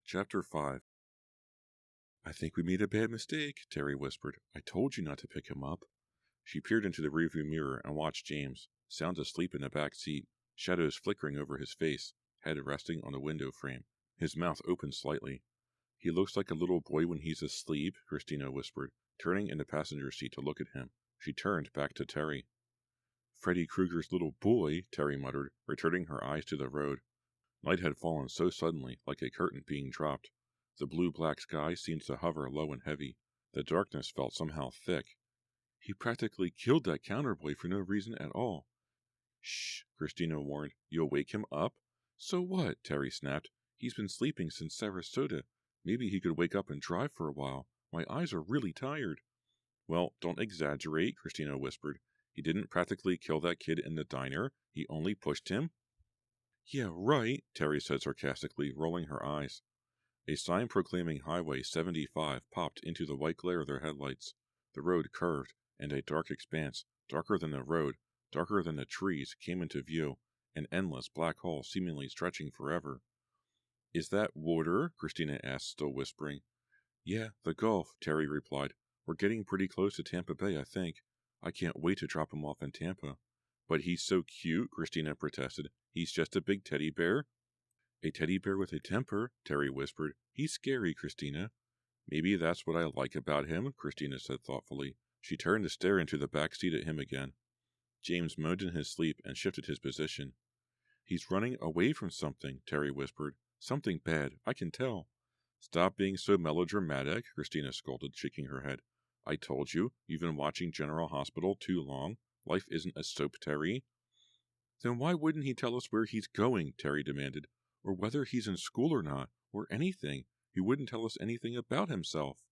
Chapter 5. "I think we made a bad mistake," Terry whispered. "I told you not to pick him up." She peered into the rearview mirror and watched James, sound asleep in the back seat, shadows flickering over his face, head resting on the window frame, his mouth open slightly. "He looks like a little boy when he's asleep," Christina whispered, turning in the passenger seat to look at him. She turned back to Terry. "Freddy Krueger's little boy," Terry muttered, returning her eyes to the road. Night had fallen so suddenly, like a curtain being dropped. The blue-black sky seemed to hover low and heavy. The darkness felt somehow thick. "He practically killed that counterboy for no reason at all." "Shh," Christina warned. "You'll wake him up?" "So what?" Terry snapped. "He's been sleeping since Sarasota. Maybe he could wake up and drive for a while. My eyes are really tired." "Well, don't exaggerate," Christina whispered. "He didn't practically kill that kid in the diner. He only pushed him." "Yeah, right," Terry said sarcastically, rolling her eyes. A sign proclaiming Highway 75 popped into the white glare of their headlights. The road curved, and a dark expanse, darker than the road, darker than the trees, came into view, an endless black hole seemingly stretching forever. "Is that water?" Christina asked, still whispering. "Yeah, the Gulf," Terry replied. "We're getting pretty close to Tampa Bay, I think. I can't wait to drop him off in Tampa." "But he's so cute," Christina protested. "He's just a big teddy bear." "A teddy bear with a temper," Terry whispered. "He's scary, Christina." "Maybe that's what I like about him," Christina said thoughtfully. She turned to stare into the back seat at him again. James moaned in his sleep and shifted his position. "He's running away from something," Terry whispered. "Something bad, I can tell." "Stop being so melodramatic," Christina scolded, shaking her head. "I told you, you've been watching General Hospital too long. Life isn't a soap, Terry." "Then why wouldn't he tell us where he's going?" Terry demanded. "Or whether he's in school or not, or anything. He wouldn't tell us anything about himself."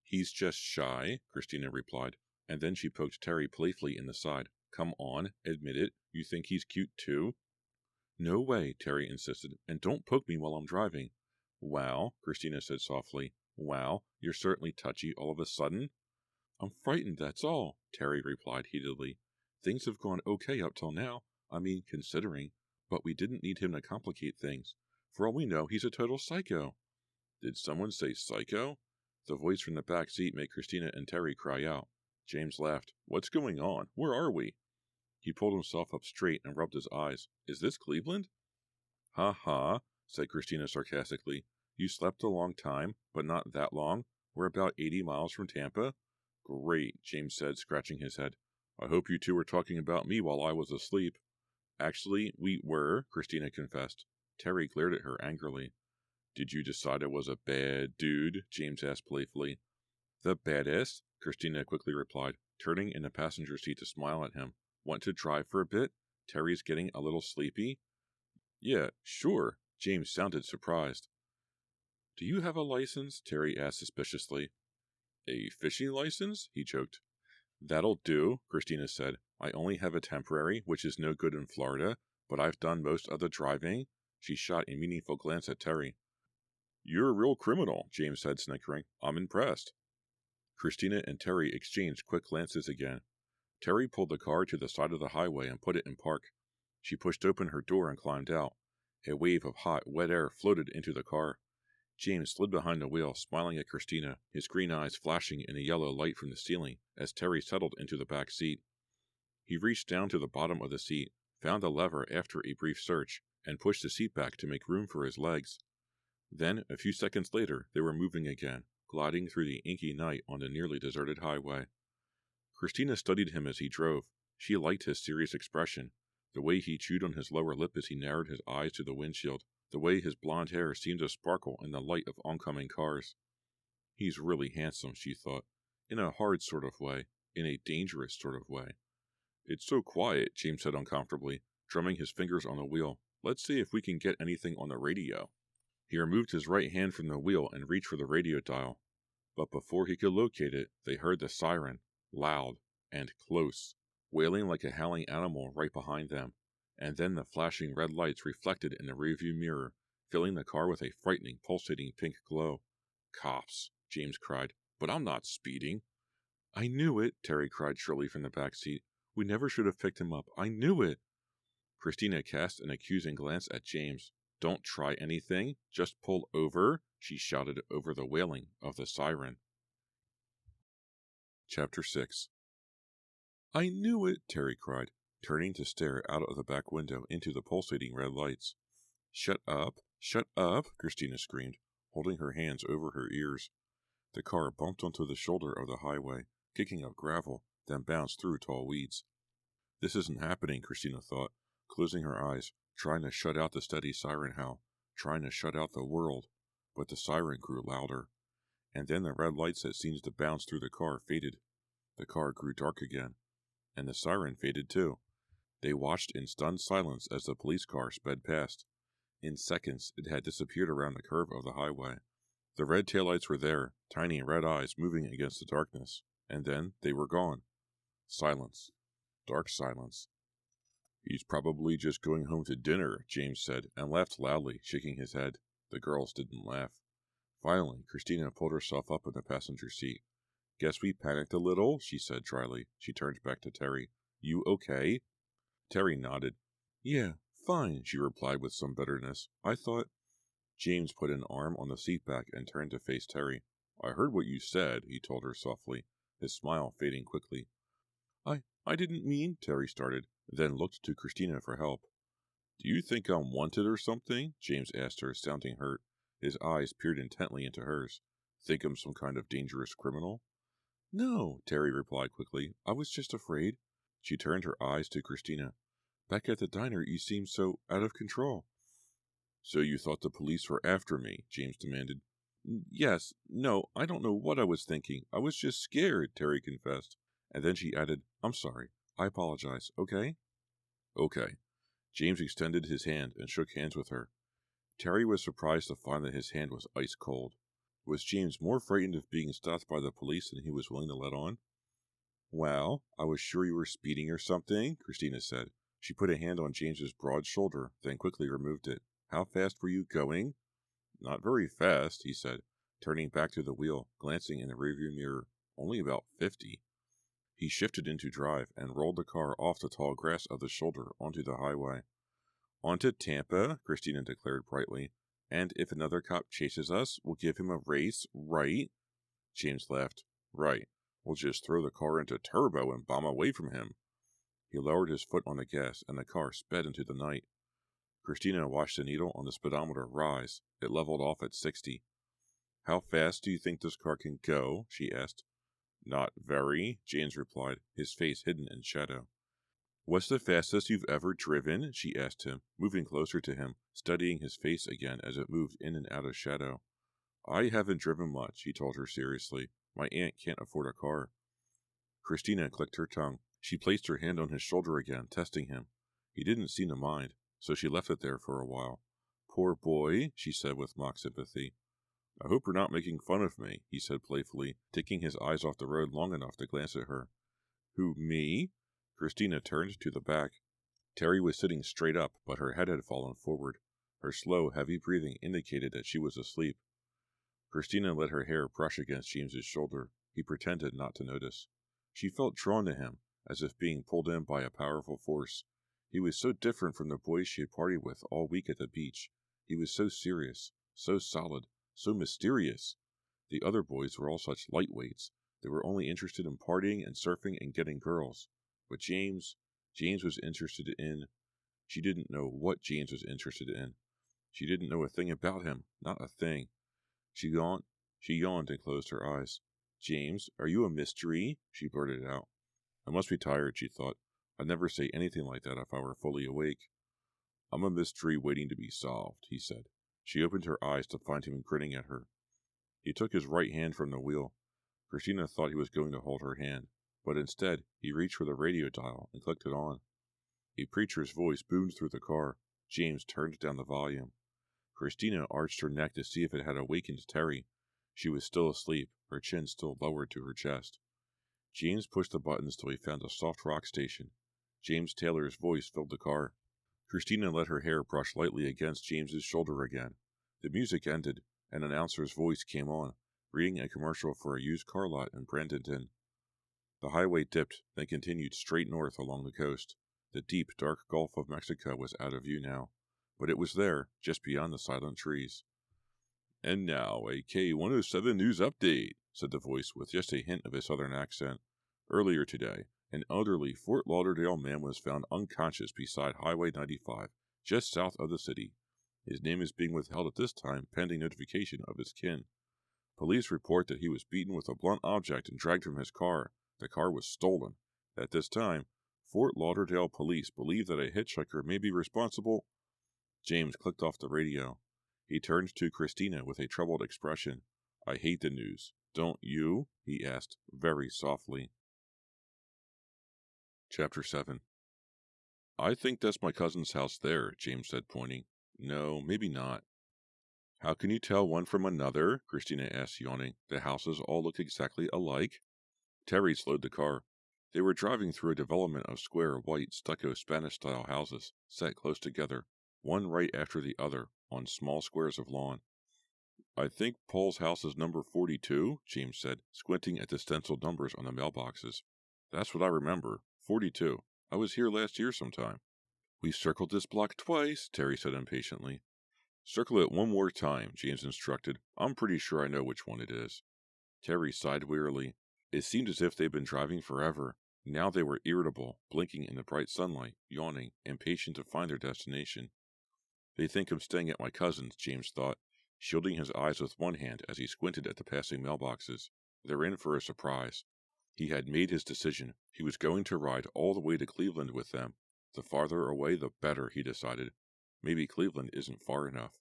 "He's just shy," Christina replied, and then she poked Terry playfully in the side. "Come on, admit it. You think he's cute too?" "No way," Terry insisted, "and don't poke me while I'm driving." "Wow," Christina said softly. "Wow, you're certainly touchy all of a sudden." "I'm frightened, that's all," Terry replied heatedly. "Things have gone okay up till now, I mean, considering, but we didn't need him to complicate things. For all we know, he's a total psycho." "Did someone say psycho?" The voice from the back seat made Christina and Terry cry out. James laughed. "What's going on? Where are we?" He pulled himself up straight and rubbed his eyes. "Is this Cleveland?" "Ha ha," said Christina sarcastically. "You slept a long time, but not that long. We're about 80 miles from Tampa." "Great," James said, scratching his head. "I hope you two were talking about me while I was asleep." "Actually, we were," Christina confessed. Terry glared at her angrily. "Did you decide I was a bad dude?" James asked playfully. "The baddest," Christina quickly replied, turning in the passenger seat to smile at him. "Want to drive for a bit? Terry's getting a little sleepy." "Yeah, sure." James sounded surprised. "Do you have a license?" Terry asked suspiciously. "A fishing license?" he joked. "That'll do," Christina said. "I only have a temporary, which is no good in Florida, but I've done most of the driving." She shot a meaningful glance at Terry. "You're a real criminal," James said, snickering. "I'm impressed." Christina and Terry exchanged quick glances again. Terry pulled the car to the side of the highway and put it in park. She pushed open her door and climbed out. A wave of hot, wet air floated into the car. James slid behind the wheel, smiling at Christina, his green eyes flashing in a yellow light from the ceiling as Terry settled into the back seat. He reached down to the bottom of the seat, found the lever after a brief search, and pushed the seat back to make room for his legs. Then, a few seconds later, they were moving again, gliding through the inky night on the nearly deserted highway. Christina studied him as he drove. She liked his serious expression, the way he chewed on his lower lip as he narrowed his eyes to the windshield, the way his blonde hair seemed to sparkle in the light of oncoming cars. He's really handsome, she thought, in a hard sort of way, in a dangerous sort of way. It's so quiet, James said uncomfortably, drumming his fingers on the wheel. Let's see if we can get anything on the radio. He removed his right hand from the wheel and reached for the radio dial. But before he could locate it, they heard the siren, loud and close, wailing like a howling animal right behind them, and then the flashing red lights reflected in the rearview mirror, filling the car with a frightening, pulsating pink glow. "Cops," James cried, "but I'm not speeding." "I knew it," Terry cried shrilly from the back seat. We never should have picked him up. I knew it. Christina cast an accusing glance at James. Don't try anything. Just pull over, she shouted over the wailing of the siren. Chapter 6. I knew it, Terry cried, turning to stare out of the back window into the pulsating red lights. Shut up, Christina screamed, holding her hands over her ears. The car bumped onto the shoulder of the highway, kicking up gravel, then bounced through tall weeds. This isn't happening, Christina thought, closing her eyes, trying to shut out the steady siren howl, trying to shut out the world. But the siren grew louder, and then the red lights that seemed to bounce through the car faded. The car grew dark again, and the siren faded too. They watched in stunned silence as the police car sped past. In seconds, it had disappeared around the curve of the highway. The red taillights were there, tiny red eyes moving against the darkness, and then they were gone. Silence. Dark silence. He's probably just going home to dinner, James said, and laughed loudly, shaking his head. The girls didn't laugh. Finally, Christina pulled herself up in the passenger seat. Guess we panicked a little, she said dryly. She turned back to Terry. You okay? Terry nodded. Yeah, fine, she replied with some bitterness. I thought... James put an arm on the seat back and turned to face Terry. I heard what you said, he told her softly, his smile fading quickly. I didn't mean, Terry started, then looked to Christina for help. Do you think I'm wanted or something? James asked her, sounding hurt. His eyes peered intently into hers. Think I'm some kind of dangerous criminal? No, Terry replied quickly. I was just afraid. She turned her eyes to Christina. Back at the diner, you seemed so out of control. So you thought the police were after me? James demanded. Yes. No, I don't know what I was thinking. I was just scared, Terry confessed. And then she added, I'm sorry. I apologize, okay? Okay. James extended his hand and shook hands with her. Terry was surprised to find that his hand was ice cold. Was James more frightened of being stopped by the police than he was willing to let on? Well, I was sure you were speeding or something, Christina said. She put a hand on James's broad shoulder, then quickly removed it. How fast were you going? Not very fast, he said, turning back to the wheel, glancing in the rearview mirror. Only about 50. He shifted into drive and rolled the car off the tall grass of the shoulder onto the highway. On to Tampa, Christina declared brightly. And if another cop chases us, we'll give him a race, right? James laughed. Right. We'll just throw the car into turbo and bomb away from him. He lowered his foot on the gas, and the car sped into the night. Christina watched the needle on the speedometer rise. It leveled off at 60. How fast do you think this car can go? She asked. Not very, James replied, his face hidden in shadow. What's the fastest you've ever driven? She asked him, moving closer to him, studying his face again as it moved in and out of shadow. I haven't driven much, he told her seriously. My aunt can't afford a car. Christina clicked her tongue. She placed her hand on his shoulder again, testing him. He didn't seem to mind, so she left it there for a while. Poor boy, she said with mock sympathy. I hope you're not making fun of me, he said playfully, taking his eyes off the road long enough to glance at her. Who, me? Christina turned to the back. Terry was sitting straight up, but her head had fallen forward. Her slow, heavy breathing indicated that she was asleep. Christina let her hair brush against James's shoulder. He pretended not to notice. She felt drawn to him, as if being pulled in by a powerful force. He was so different from the boys she had partied with all week at the beach. He was so serious, so solid, so mysterious. The other boys were all such lightweights. They were only interested in partying and surfing and getting girls. But James was interested in... She didn't know what James was interested in. She didn't know a thing about him, not a thing. She yawned and closed her eyes. James, are you a mystery? She blurted out. I must be tired, she thought. I'd never say anything like that if I were fully awake. I'm a mystery waiting to be solved, he said. She opened her eyes to find him grinning at her. He took his right hand from the wheel. Christina thought he was going to hold her hand, but instead he reached for the radio dial and clicked it on. A preacher's voice boomed through the car. James turned down the volume. Christina arched her neck to see if it had awakened Terry. She was still asleep, her chin still lowered to her chest. James pushed the buttons till he found a soft rock station. James Taylor's voice filled the car. Christina let her hair brush lightly against James's shoulder again. The music ended. An announcer's voice came on, reading a commercial for a used car lot in Bradenton. The highway dipped, then continued straight north along the coast. The deep, dark Gulf of Mexico was out of view now, but it was there, just beyond the silent trees. "And now, a K107 news update," said the voice with just a hint of a southern accent. "Earlier today, an elderly Fort Lauderdale man was found unconscious beside Highway 95, just south of the city. His name is being withheld at this time pending notification of his kin. Police report that he was beaten with a blunt object and dragged from his car. The car was stolen. At this time, Fort Lauderdale police believe that a hitchhiker may be responsible." James clicked off the radio. He turned to Christina with a troubled expression. "I hate the news. Don't you?" he asked, very softly. Chapter 7. "I think that's my cousin's house there," James said, pointing. "No, maybe not." "How can you tell one from another?" Christina asked, yawning. "The houses all look exactly alike." Terry slowed the car. They were driving through a development of square, white, stucco Spanish-style houses, set close together, one right after the other, on small squares of lawn. "I think Paul's house is number 42, James said, squinting at the stenciled numbers on the mailboxes. "That's what I remember. 42. I was here last year sometime." "We circled this block twice," Terry said impatiently. "Circle it one more time," James instructed. "I'm pretty sure I know which one it is." Terry sighed wearily. It seemed as if they'd been driving forever. Now they were irritable, blinking in the bright sunlight, yawning, impatient to find their destination. "They think I'm staying at my cousin's," James thought, shielding his eyes with one hand as he squinted at the passing mailboxes. "They're in for a surprise." He had made his decision. He was going to ride all the way to Cleveland with them. The farther away, the better, he decided. Maybe Cleveland isn't far enough.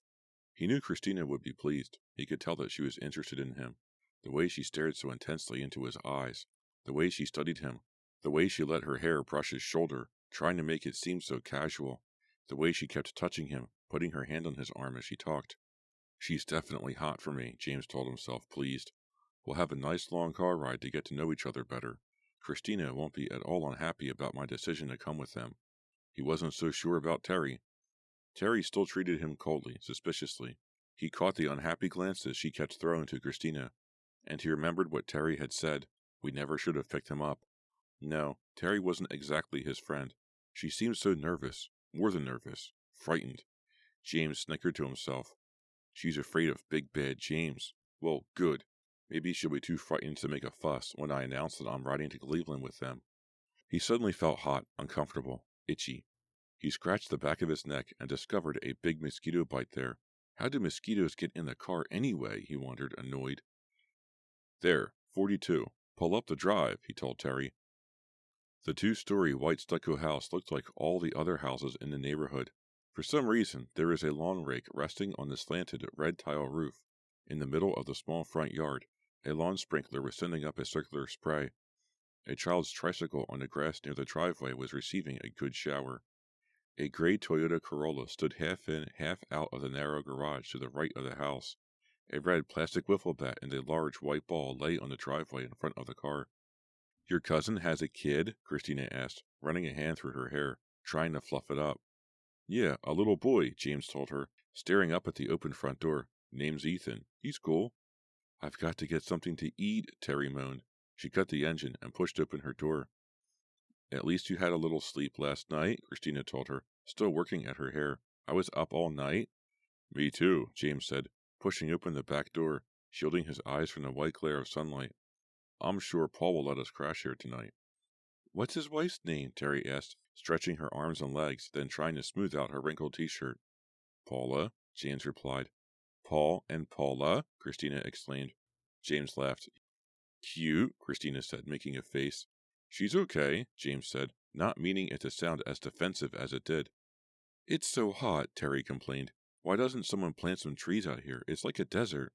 He knew Christina would be pleased. He could tell that she was interested in him. The way she stared so intensely into his eyes, the way she studied him, the way she let her hair brush his shoulder, trying to make it seem so casual, the way she kept touching him, putting her hand on his arm as she talked. "She's definitely hot for me," James told himself, pleased. "We'll have a nice long car ride to get to know each other better. Christina won't be at all unhappy about my decision to come with them." He wasn't so sure about Terry. Terry still treated him coldly, suspiciously. He caught the unhappy glances she kept throwing to Christina, and he remembered what Terry had said. We never should have picked him up. No, Terry wasn't exactly his friend. She seemed so nervous, more than nervous, frightened. James snickered to himself. She's afraid of Big Bad James. Well, good. Maybe she'll be too frightened to make a fuss when I announce that I'm riding to Cleveland with them. He suddenly felt hot, uncomfortable, itchy. He scratched the back of his neck and discovered a big mosquito bite there. How do mosquitoes get in the car anyway? He wondered, annoyed. "There, 42. Pull up the drive," he told Terry. The two-story white stucco house looked like all the other houses in the neighborhood. For some reason, there is a lawn rake resting on the slanted red tile roof. In the middle of the small front yard, a lawn sprinkler was sending up a circular spray. A child's tricycle on the grass near the driveway was receiving a good shower. A gray Toyota Corolla stood half in, half out of the narrow garage to the right of the house. A red plastic wiffle bat and a large white ball lay on the driveway in front of the car. "Your cousin has a kid?" Christina asked, running a hand through her hair, trying to fluff it up. "Yeah, a little boy," James told her, staring up at the open front door. "Name's Ethan. He's cool." "I've got to get something to eat," Terry moaned. She cut the engine and pushed open her door. "At least you had a little sleep last night," Christina told her, still working at her hair. "I was up all night." "Me too," James said, pushing open the back door, shielding his eyes from the white glare of sunlight. "I'm sure Paul will let us crash here tonight." "What's his wife's name?" Terry asked, stretching her arms and legs, then trying to smooth out her wrinkled t-shirt. "Paula," James replied. "Paul and Paula," Christina exclaimed. James laughed. "Cute," Christina said, making a face. "She's okay," James said, not meaning it to sound as defensive as it did. "It's so hot," Terry complained. "Why doesn't someone plant some trees out here? It's like a desert."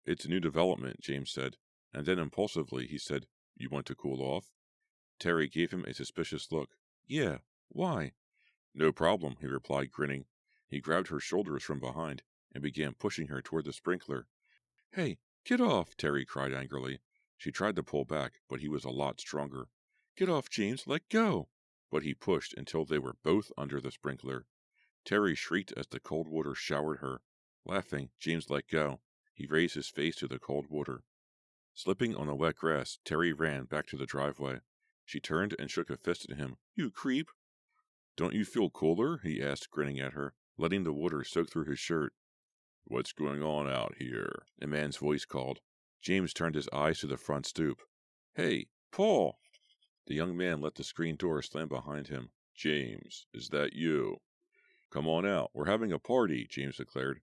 "It's a new development," James said, and then impulsively he said, "You want to cool off?" Terry gave him a suspicious look. "Yeah, why?" "No problem," he replied, grinning. He grabbed her shoulders from behind and began pushing her toward the sprinkler. "Hey, get off!" Terry cried angrily. She tried to pull back, but he was a lot stronger. "Get off, James, let go!" But he pushed until they were both under the sprinkler. Terry shrieked as the cold water showered her. Laughing, James let go. He raised his face to the cold water. Slipping on the wet grass, Terry ran back to the driveway. She turned and shook a fist at him. You creep! Don't you feel cooler? He asked, grinning at her, letting the water soak through his shirt. What's going on out here? A man's voice called. James turned his eyes to the front stoop. Hey, Paul! The young man let the screen door slam behind him. James, is that you? Come on out, we're having a party, James declared.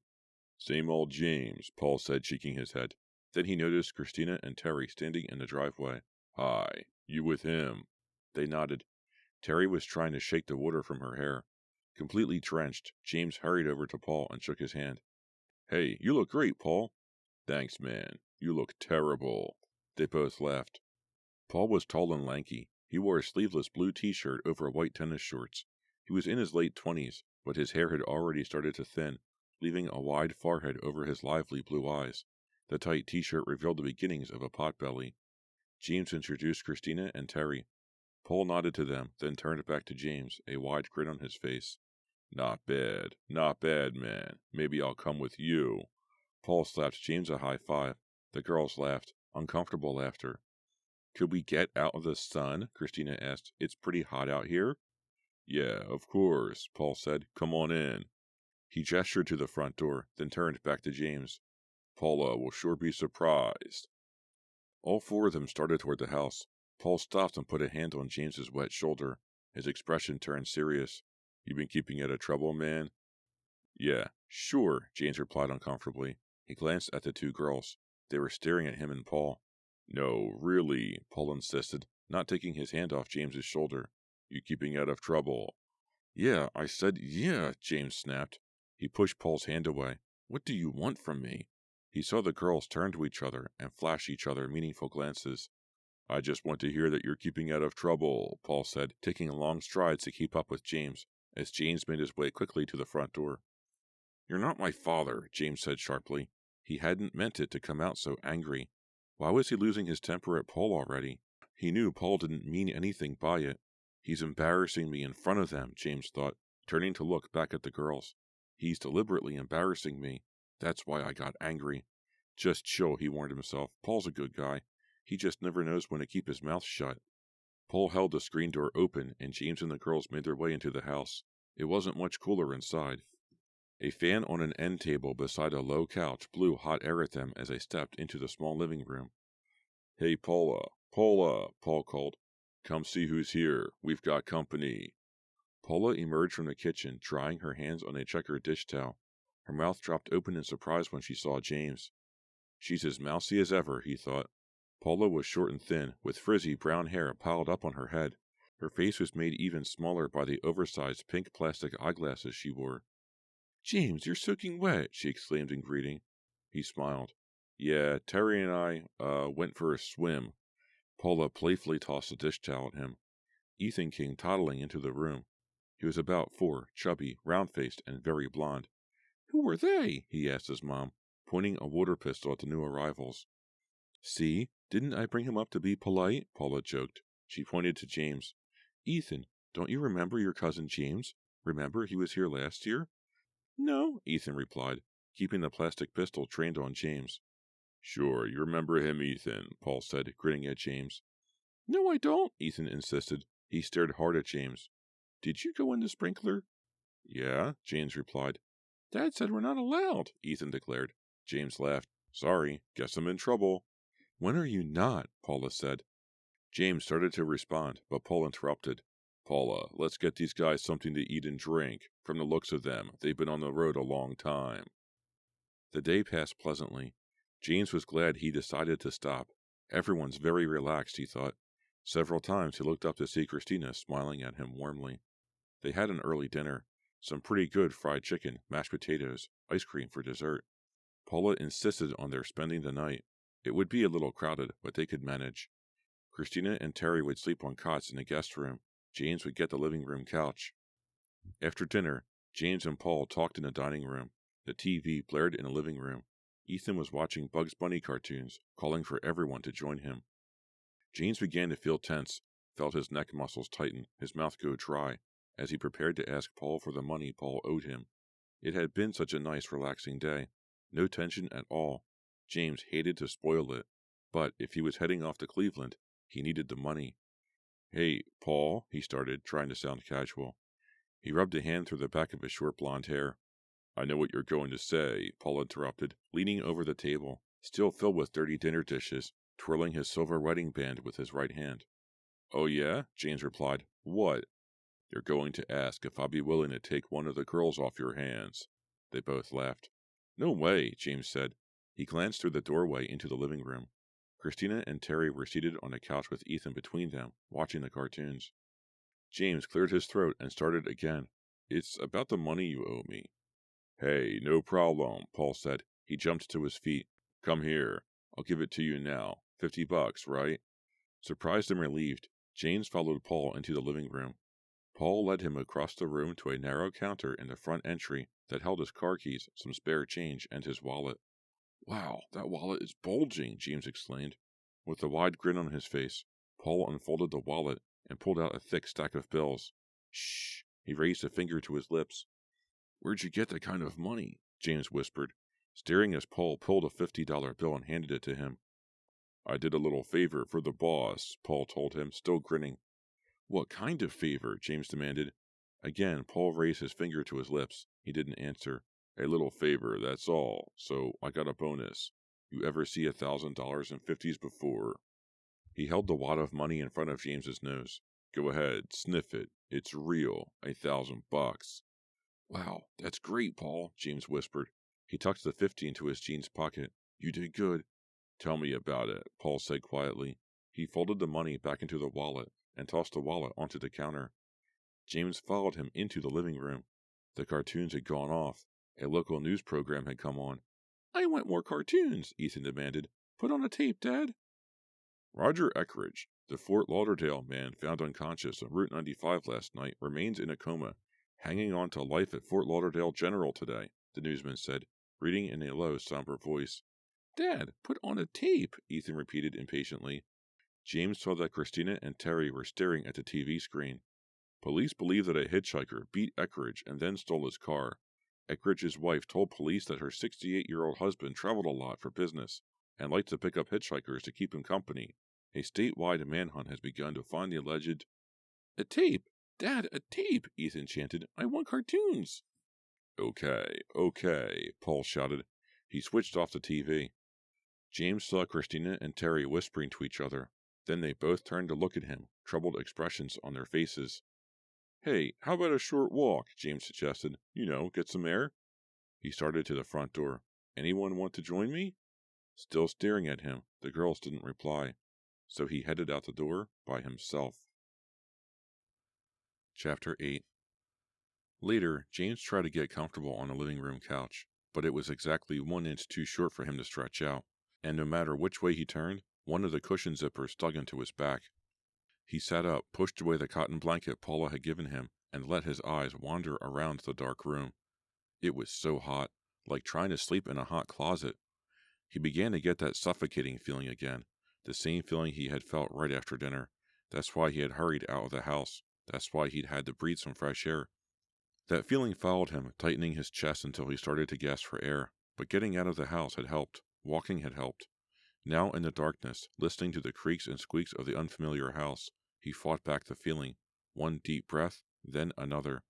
Same old James, Paul said, shaking his head. Then he noticed Christina and Terry standing in the driveway. Hi, you with him? They nodded. Terry was trying to shake the water from her hair. Completely drenched, James hurried over to Paul and shook his hand. Hey, you look great, Paul. Thanks, man. You look terrible. They both laughed. Paul was tall and lanky. He wore a sleeveless blue t-shirt over white tennis shorts. He was in his late 20s, but his hair had already started to thin, leaving a wide forehead over his lively blue eyes. The tight t-shirt revealed the beginnings of a potbelly. James introduced Christina and Terry. Paul nodded to them, then turned back to James, a wide grin on his face. Not bad, man. Maybe I'll come with you. Paul slapped James a high five. The girls laughed, uncomfortable laughter. Could we get out of the sun? Christina asked. It's pretty hot out here. Yeah, of course, Paul said. Come on in. He gestured to the front door, then turned back to James. Paula will sure be surprised. All four of them started toward the house. Paul stopped and put a hand on James's wet shoulder. His expression turned serious. You been keeping out of trouble, man? Yeah, sure, James replied uncomfortably. He glanced at the two girls. They were staring at him and Paul. No, really, Paul insisted, not taking his hand off James's shoulder. You keeping out of trouble? Yeah, I said yeah, James snapped. He pushed Paul's hand away. What do you want from me? He saw the girls turn to each other and flash each other meaningful glances. I just want to hear that you're keeping out of trouble, Paul said, taking long strides to keep up with James, as James made his way quickly to the front door. You're not my father, James said sharply. He hadn't meant it to come out so angry. Why was he losing his temper at Paul already? He knew Paul didn't mean anything by it. He's embarrassing me in front of them, James thought, turning to look back at the girls. He's deliberately embarrassing me. That's why I got angry. Just chill, he warned himself. Paul's a good guy. He just never knows when to keep his mouth shut. Paul held the screen door open, and James and the girls made their way into the house. It wasn't much cooler inside. A fan on an end table beside a low couch blew hot air at them as they stepped into the small living room. Hey, Paula, Paul called. Come see who's here. We've got company. Paula emerged from the kitchen, drying her hands on a checkered dish towel. Her mouth dropped open in surprise when she saw James. She's as mousy as ever, he thought. Paula was short and thin, with frizzy brown hair piled up on her head. Her face was made even smaller by the oversized pink plastic eyeglasses she wore. James, you're soaking wet, she exclaimed in greeting. He smiled. Yeah, Terry and I, went for a swim. Paula playfully tossed a dish towel at him. Ethan came toddling into the room. He was about 4, chubby, round-faced, and very blond. Who were they? He asked his mom, pointing a water pistol at the new arrivals. See, didn't I bring him up to be polite? Paula joked. She pointed to James. Ethan, don't you remember your cousin James? Remember he was here last year? No, Ethan replied, keeping the plastic pistol trained on James. Sure, you remember him, Ethan, Paul said, grinning at James. No, I don't, Ethan insisted. He stared hard at James. Did you go in the sprinkler? Yeah, James replied. Dad said we're not allowed, Ethan declared. James laughed. Sorry, guess I'm in trouble. When are you not? Paula said. James started to respond, but Paul interrupted. Paula, let's get these guys something to eat and drink. From the looks of them, they've been on the road a long time. The day passed pleasantly. James was glad he decided to stop. Everyone's very relaxed, he thought. Several times he looked up to see Christina smiling at him warmly. They had an early dinner. Some pretty good fried chicken, mashed potatoes, ice cream for dessert. Paula insisted on their spending the night. It would be a little crowded, but they could manage. Christina and Terry would sleep on cots in the guest room. James would get the living room couch. After dinner, James and Paul talked in the dining room. The TV blared in the living room. Ethan was watching Bugs Bunny cartoons, calling for everyone to join him. James began to feel tense, felt his neck muscles tighten, his mouth go dry, as he prepared to ask Paul for the money Paul owed him. It had been such a nice, relaxing day. No tension at all. James hated to spoil it. But if he was heading off to Cleveland, he needed the money. "Hey, Paul," he started, trying to sound casual. He rubbed a hand through the back of his short blonde hair. "I know what you're going to say," Paul interrupted, leaning over the table, still filled with dirty dinner dishes, twirling his silver wedding band with his right hand. "Oh yeah?" James replied. "What?" "You're going to ask if I'd be willing to take one of the girls off your hands." They both laughed. "No way," James said. He glanced through the doorway into the living room. Christina and Terry were seated on a couch with Ethan between them, watching the cartoons. James cleared his throat and started again. "It's about the money you owe me." "Hey, no problem," Paul said. He jumped to his feet. "Come here. I'll give it to you now. $50, right?" Surprised and relieved, James followed Paul into the living room. Paul led him across the room to a narrow counter in the front entry that held his car keys, some spare change, and his wallet. "Wow, that wallet is bulging," James exclaimed. With a wide grin on his face, Paul unfolded the wallet and pulled out a thick stack of bills. "Shh!" He raised a finger to his lips. "Where'd you get that kind of money?" James whispered, staring as Paul pulled a $50 bill and handed it to him. "I did a little favor for the boss," Paul told him, still grinning. "What kind of favor?" James demanded. Again, Paul raised his finger to his lips. He didn't answer. "A little favor, that's all. So I got a bonus. You ever see $1,000 in 50s before?" He held the wad of money in front of James's nose. "Go ahead, sniff it. It's real. $1,000. "Wow, that's great, Paul," James whispered. He tucked the 50 into his jeans pocket. "You did good." "Tell me about it," Paul said quietly. He folded the money back into the wallet and tossed the wallet onto the counter. James followed him into the living room. The cartoons had gone off. A local news program had come on. "I want more cartoons," Ethan demanded. "Put on a tape, Dad." "Roger Eckridge, the Fort Lauderdale man found unconscious on Route 95 last night, remains in a coma, hanging on to life at Fort Lauderdale General today," the newsman said, reading in a low, somber voice. "Dad, put on a tape," Ethan repeated impatiently. James saw that Christina and Terry were staring at the TV screen. "Police believe that a hitchhiker beat Eckridge and then stole his car. Eckridge's wife told police that her 68-year-old husband traveled a lot for business and liked to pick up hitchhikers to keep him company. A statewide manhunt has begun to find the alleged—" "A tape! Dad, a tape!" Ethan chanted. "I want cartoons!" Okay, Paul shouted. He switched off the TV. James saw Christina and Terry whispering to each other. Then they both turned to look at him, troubled expressions on their faces. "Hey, how about a short walk?" James suggested. Get some air." He started to the front door. "Anyone want to join me?" Still staring at him, the girls didn't reply. So he headed out the door by himself. Chapter 8. Later, James tried to get comfortable on the living room couch, but it was exactly 1 inch too short for him to stretch out, and no matter which way he turned, one of the cushion zippers dug into his back. He sat up, pushed away the cotton blanket Paula had given him, and let his eyes wander around the dark room. It was so hot, like trying to sleep in a hot closet. He began to get that suffocating feeling again, the same feeling he had felt right after dinner. That's why he had hurried out of the house. That's why he'd had to breathe some fresh air. That feeling followed him, tightening his chest until he started to gasp for air. But getting out of the house had helped. Walking had helped. Now in the darkness, listening to the creaks and squeaks of the unfamiliar house, he fought back the feeling. One deep breath, then another.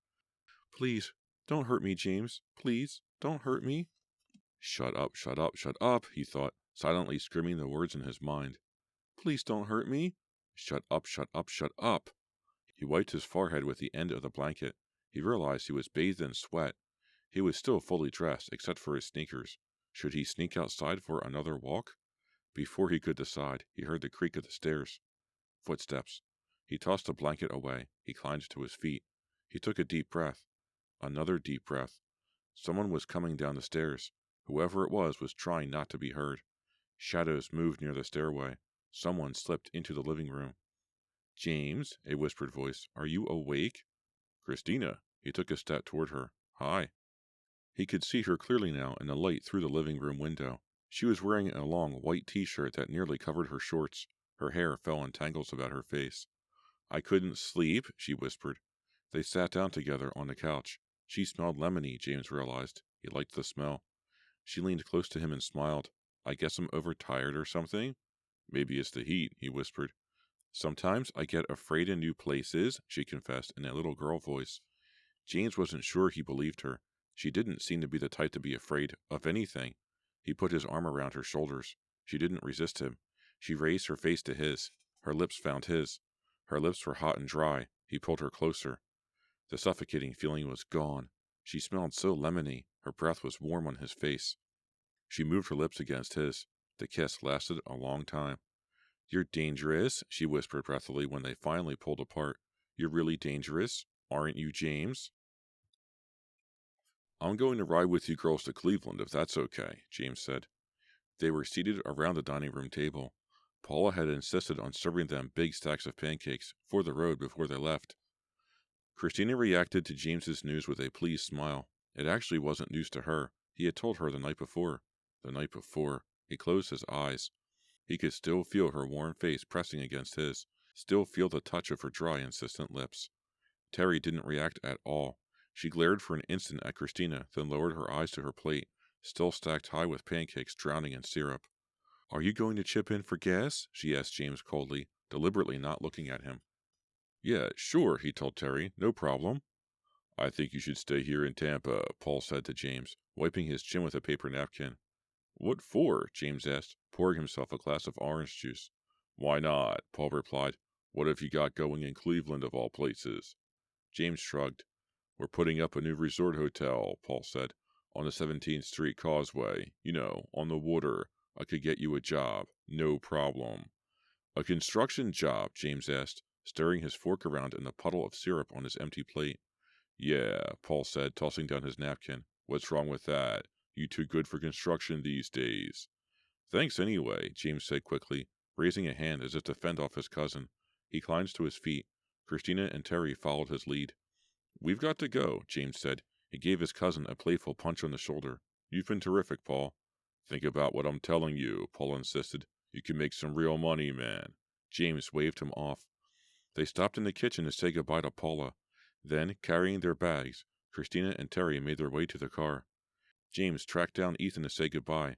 "Please, don't hurt me, James. Please, don't hurt me." Shut up, he thought, silently screaming the words in his mind. "Please don't hurt me." Shut up. He wiped his forehead with the end of the blanket. He realized he was bathed in sweat. He was still fully dressed, except for his sneakers. Should he sneak outside for another walk? Before he could decide, he heard the creak of the stairs. Footsteps. He tossed the blanket away. He climbed to his feet. He took a deep breath. Another deep breath. Someone was coming down the stairs. Whoever it was trying not to be heard. Shadows moved near the stairway. Someone slipped into the living room. "James," a whispered voice, "are you awake?" "Christina." He took a step toward her. "Hi." He could see her clearly now in the light through the living room window. She was wearing a long white t-shirt that nearly covered her shorts. Her hair fell in tangles about her face. "I couldn't sleep," she whispered. They sat down together on the couch. She smelled lemony, James realized. He liked the smell. She leaned close to him and smiled. "I guess I'm overtired or something?" Maybe it's the heat, he whispered. Sometimes I get afraid in new places, she confessed in a little girl voice. James wasn't sure he believed her. She didn't seem to be the type to be afraid of anything. He put his arm around her shoulders. She didn't resist him. She raised her face to his. Her lips found his. Her lips were hot and dry. He pulled her closer. The suffocating feeling was gone. She smelled so lemony. Her breath was warm on his face. She moved her lips against his. The kiss lasted a long time. You're dangerous, she whispered breathily when they finally pulled apart. You're really dangerous, aren't you, James? I'm going to ride with you girls to Cleveland, if that's okay, James said. They were seated around the dining room table. Paula had insisted on serving them big stacks of pancakes for the road before they left. Christina reacted to James's news with a pleased smile. It actually wasn't news to her. He had told her the night before. The night before. He closed his eyes. He could still feel her warm face pressing against his, still feel the touch of her dry, insistent lips. Terry didn't react at all. She glared for an instant at Christina, then lowered her eyes to her plate, still stacked high with pancakes drowning in syrup. Are you going to chip in for gas? She asked James coldly, deliberately not looking at him. Yeah, sure, he told Terry. No problem. I think you should stay here in Tampa, Paul said to James, wiping his chin with a paper napkin. What for? James asked, pouring himself a glass of orange juice. Why not? Paul replied. What have you got going in Cleveland, of all places? James shrugged. We're putting up a new resort hotel, Paul said, on the 17th Street Causeway. You know, on the water. I could get you a job. No problem. A construction job? James asked, stirring his fork around in the puddle of syrup on his empty plate. Yeah, Paul said, tossing down his napkin. What's wrong with that? You too good for construction these days. Thanks anyway, James said quickly, raising a hand as if to fend off his cousin. He climbed to his feet. Christina and Terry followed his lead. We've got to go, James said. He gave his cousin a playful punch on the shoulder. You've been terrific, Paul. Think about what I'm telling you, Paul insisted. You can make some real money, man. James waved him off. They stopped in the kitchen to say goodbye to Paula. Then, carrying their bags, Christina and Terry made their way to the car. James tracked down Ethan to say goodbye.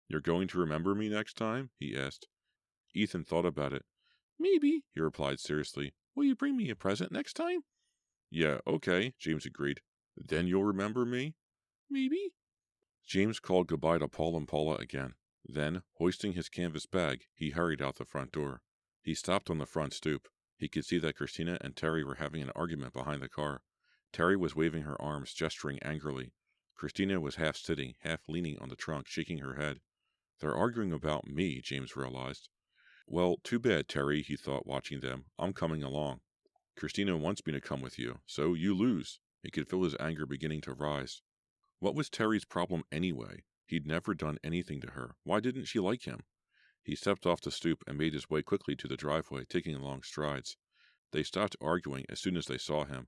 You're going to remember me next time? He asked. Ethan thought about it. Maybe, he replied seriously. Will you bring me a present next time? Yeah, okay, James agreed. Then you'll remember me? Maybe. James called goodbye to Paul and Paula again. Then, hoisting his canvas bag, he hurried out the front door. He stopped on the front stoop. He could see that Christina and Terry were having an argument behind the car. Terry was waving her arms, gesturing angrily. Christina was half sitting, half leaning on the trunk, shaking her head. They're arguing about me, James realized. Well, too bad, Terry, he thought, watching them. I'm coming along. Christina wants me to come with you, so you lose. He could feel his anger beginning to rise. What was Terry's problem anyway? He'd never done anything to her. Why didn't she like him? He stepped off the stoop and made his way quickly to the driveway, taking long strides. They stopped arguing as soon as they saw him.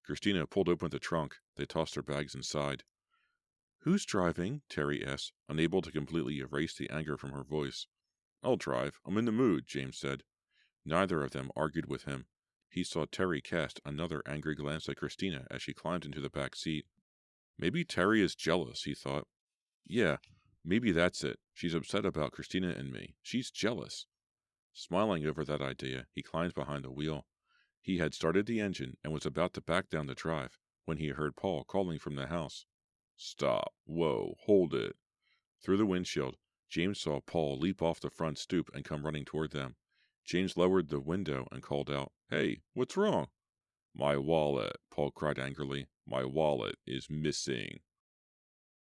Christina pulled open the trunk. They tossed their bags inside. Who's driving? Terry asked, unable to completely erase the anger from her voice. I'll drive. I'm in the mood, James said. Neither of them argued with him. He saw Terry cast another angry glance at Christina as she climbed into the back seat. Maybe Terry is jealous, he thought. Yeah, maybe that's it. She's upset about Christina and me. She's jealous. Smiling over that idea, he climbed behind the wheel. He had started the engine and was about to back down the drive when he heard Paul calling from the house. Stop. Whoa, hold it. Through the windshield, James saw Paul leap off the front stoop and come running toward them. James lowered the window and called out, Hey, what's wrong? My wallet, Paul cried angrily. My wallet is missing.